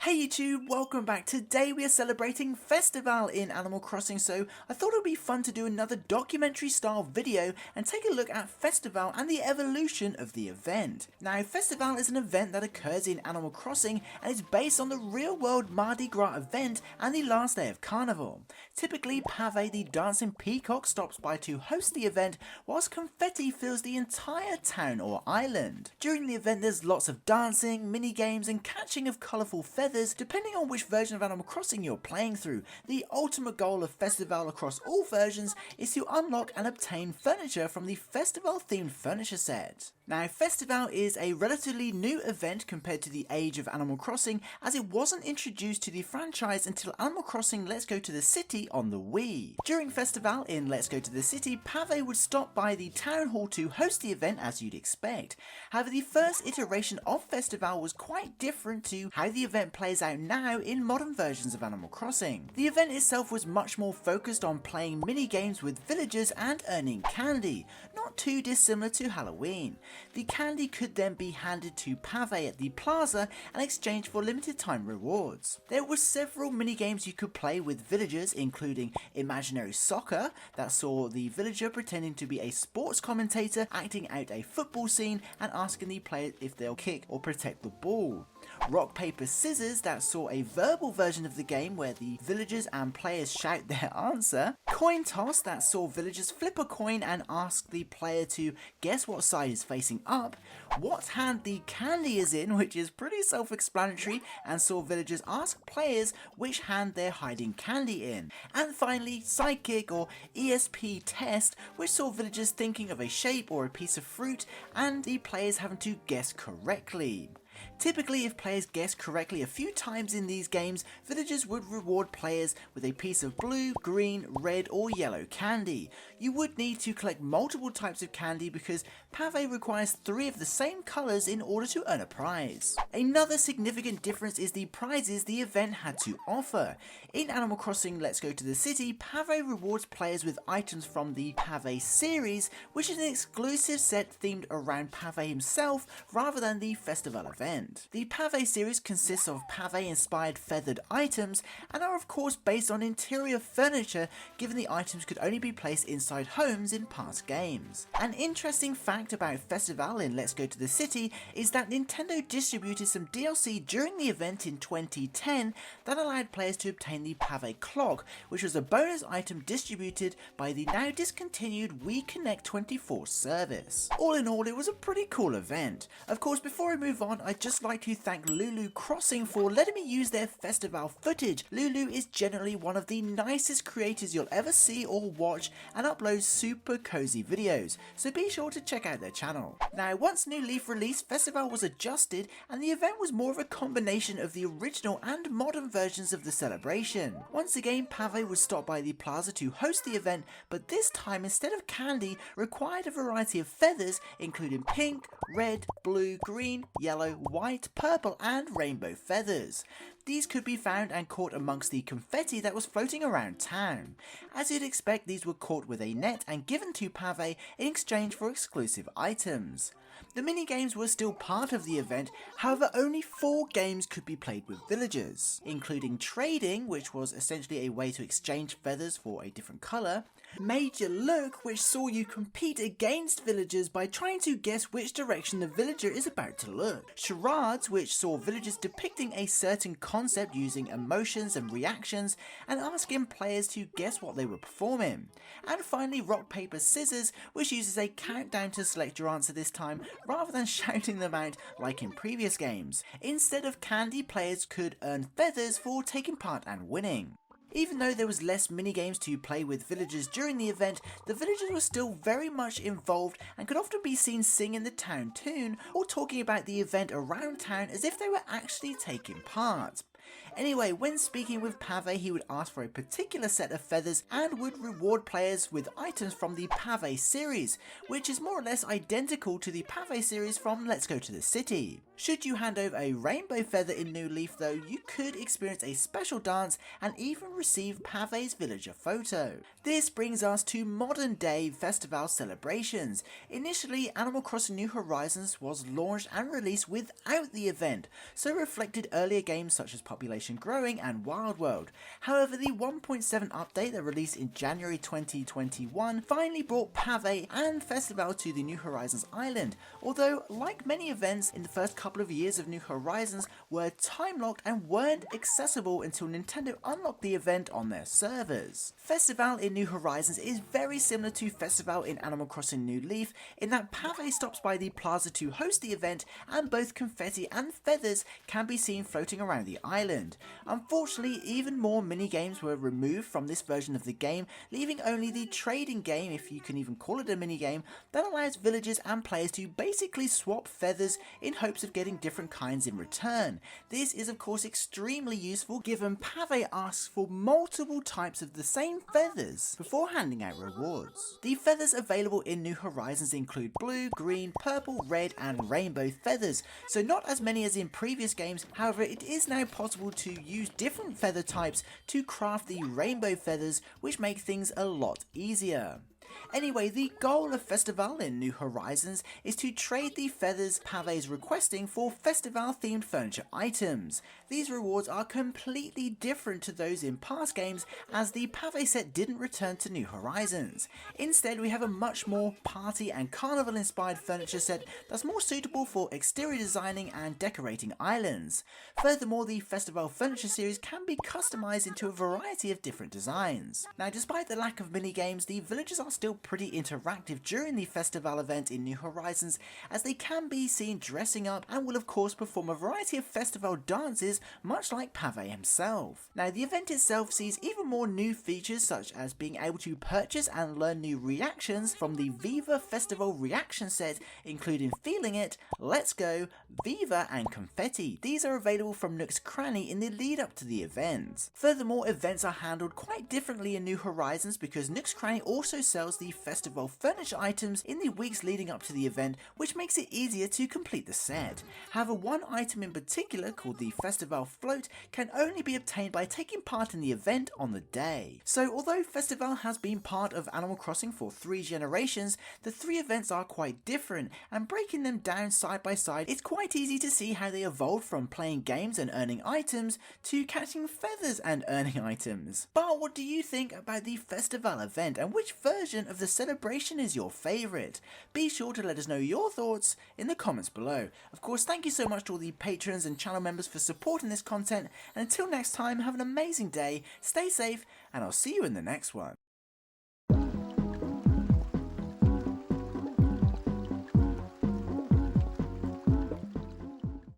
Hey YouTube, welcome back. Today we are celebrating Festivale in Animal Crossing, so I thought it would be fun to do another documentary style video and take a look at Festivale and the evolution of the event. Now, Festivale is an event that occurs in Animal Crossing and is based on the real world Mardi Gras event and the last day of Carnival. Typically, Pavé the dancing peacock stops by to host the event, whilst confetti fills the entire town or island. During the event there's lots of dancing, mini games and catching of colourful feathers depending on which version of Animal Crossing you're playing through. The ultimate goal of Festivale across all versions is to unlock and obtain furniture from the Festivale themed furniture set. Now, Festivale is a relatively new event compared to the age of Animal Crossing, as it wasn't introduced to the franchise until Animal Crossing Let's Go to the City on the Wii. During Festivale in Let's Go to the City, Pavé would stop by the town hall to host the event as you'd expect. However, the first iteration of Festivale was quite different to how the event plays out now in modern versions of Animal Crossing. The event itself was much more focused on playing mini games with villagers and earning candy, not too dissimilar to Halloween. The candy could then be handed to Pavé at the plaza and exchanged for limited time rewards. There were several mini games you could play with villagers, including imaginary soccer that saw the villager pretending to be a sports commentator acting out a football scene and asking the player if they'll kick or protect the ball. Rock, paper, scissors that saw a verbal version of the game where the villagers and players shout their answer. Coin toss that saw villagers flip a coin and ask the player to guess what side is facing up. What hand the candy is in, which is pretty self-explanatory, and saw villagers ask players which hand they're hiding candy in. And finally, sidekick or ESP test, which saw villagers thinking of a shape or a piece of fruit and the players having to guess correctly. Typically, if players guessed correctly a few times in these games, villagers would reward players with a piece of blue, green, red or yellow candy. You would need to collect multiple types of candy because Pavé requires 3 of the same colours in order to earn a prize. Another significant difference is the prizes the event had to offer. In Animal Crossing Let's Go to the City, Pavé rewards players with items from the Pavé series, which is an exclusive set themed around Pavé himself rather than the Festivale Event. The Pavé series consists of Pavé-inspired feathered items and are of course based on interior furniture, given the items could only be placed inside homes in past games. An interesting fact about Festivale in Let's Go to the City is that Nintendo distributed some DLC during the event in 2010 that allowed players to obtain the Pavé clock, which was a bonus item distributed by the now discontinued Wii Connect 24 service. All in all, it was a pretty cool event. Of course, before I move on, I'd just like to thank Lulu Crossing for letting me use their Festivale footage. Lulu is generally one of the nicest creators you'll ever see or watch and uploads super cozy videos, so be sure to check out their channel. Now, once New Leaf released, Festivale was adjusted and the event was more of a combination of the original and modern versions of the celebration. Once again, Pavé would stop by the plaza to host the event, but this time instead of candy, required a variety of feathers including pink, red, blue, green, yellow, white, purple and rainbow feathers. These could be found and caught amongst the confetti that was floating around town. As you'd expect, these were caught with a net and given to Pavé in exchange for exclusive items. The mini-games were still part of the event, however only 4 games could be played with villagers, including trading, which was essentially a way to exchange feathers for a different colour, Major Look, which saw you compete against villagers by trying to guess which direction the villager is about to look, Charades, which saw villagers depicting a certain concept using emotions and reactions and asking players to guess what they were performing, and finally Rock, Paper, Scissors, which uses a countdown to select your answer this time rather than shouting them out like in previous games. Instead of candy, players could earn feathers for taking part and winning. Even though there was less minigames to play with villagers during the event, the villagers were still very much involved and could often be seen singing the town tune or talking about the event around town as if they were actually taking part. Anyway, when speaking with Pavé, he would ask for a particular set of feathers and would reward players with items from the Pavé series, which is more or less identical to the Pavé series from Let's Go to the City. Should you hand over a rainbow feather in New Leaf though, you could experience a special dance and even receive Pavé's villager photo. This brings us to modern day Festivale celebrations. Initially, Animal Crossing New Horizons was launched and released without the event, so reflected earlier games such as Population Growing and Wild World. However, the 1.7 update that released in January 2021 finally brought Pavé and Festivale to the New Horizons island, although like many events in the first couple of years of New Horizons were time locked and weren't accessible until Nintendo unlocked the event on their servers. Festivale in New Horizons is very similar to Festivale in Animal Crossing New Leaf in that Pavé stops by the plaza to host the event and both confetti and feathers can be seen floating around the island. Unfortunately, even more mini-games were removed from this version of the game, leaving only the trading game, if you can even call it a mini-game, that allows villagers and players to basically swap feathers in hopes of getting different kinds in return. This is of course extremely useful given Pavé asks for multiple types of the same feathers before handing out rewards. The feathers available in New Horizons include blue, green, purple, red and rainbow feathers, so not as many as in previous games. However, it is now possible to use different feather types to craft the rainbow feathers, which make things a lot easier. Anyway, the goal of Festivale in New Horizons is to trade the feathers Pavé's requesting for Festivale themed furniture items. These rewards are completely different to those in past games as the Pavé set didn't return to New Horizons. Instead, we have a much more party and carnival inspired furniture set that's more suitable for exterior designing and decorating islands. Furthermore, the Festivale furniture series can be customized into a variety of different designs. Now, despite the lack of mini-games, the villagers are still pretty interactive during the Festivale event in New Horizons, as they can be seen dressing up and will of course perform a variety of Festivale dances much like Pavé himself. Now, the event itself sees even more new features such as being able to purchase and learn new reactions from the VIVA Festival reaction set, including Feeling It, Let's Go, VIVA and Confetti. These are available from Nook's Cranny in the lead up to the event. Furthermore, events are handled quite differently in New Horizons because Nook's Cranny also sells the Festivale furniture items in the weeks leading up to the event, which makes it easier to complete the set. However, one item in particular, called the Festivale Float, can only be obtained by taking part in the event on the day. So although Festivale has been part of Animal Crossing for 3 generations, the 3 events are quite different, and breaking them down side by side, it's quite easy to see how they evolved from playing games and earning items to catching feathers and earning items. But what do you think about the Festivale event, and which version of the celebration is your favourite? Be sure to let us know your thoughts in the comments below. Of course, thank you so much to all the patrons and channel members for supporting this content, and until next time, have an amazing day, stay safe, and I'll see you in the next one.